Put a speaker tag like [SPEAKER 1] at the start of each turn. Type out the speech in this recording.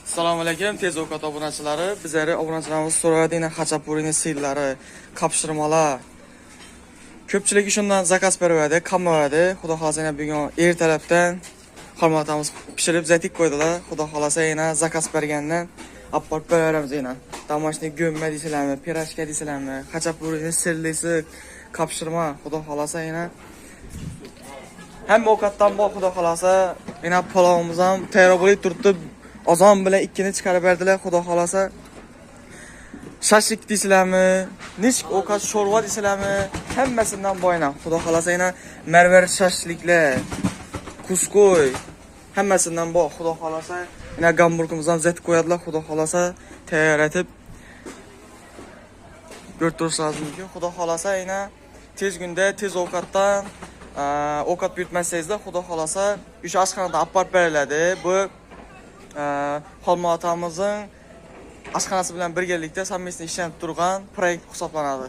[SPEAKER 1] Assalomu alaykum, tez ovqat obunachilari. Bizlari obunachilarimiz so'rayotgan xachapurining sirlari, kapshirmalar. Ko'pchilik shundan zakaz beradi, qamadi. Xudo xolasa yana bugun ertalabdan xormatamiz pishirib zatik qo'ydilar. Xudo xolasa yana zakaz bergandan olib beramiz yana. Damashni go'mma deysizlarmi, pirashka deysizlarmi, xachapurining sirlisi, kapshirma. Xudo xolasa yana hamma ovqatdan bor. Xudo xolasa yana palovimiz ham tayyor bo'lib turibdi. Azon bilan ikkini chiqarib berdilar. Xudo xolasa shashlik deysizlarmi, nechk ovqat sho'rva deysizlarmi, hammasidan boyna. Xudo xolasa yana marvar shashliklar, kuskoy hammasidan bor. Xudo xolasa yana gamburgimizni ham zet qo'yadilar. Xudo xolasa tayyor etib ko'rtirish lozim. Xudo xolasa yana tez kunda tez ovqatdan ovqat buyurtmasangizda, xudo xolasa o'sha oshxonada olib borib beriladi. Bu Xolmatamizning oshxonasi bilan birgalikda samimiy ishlanib turgan proyekt hisoblanadi.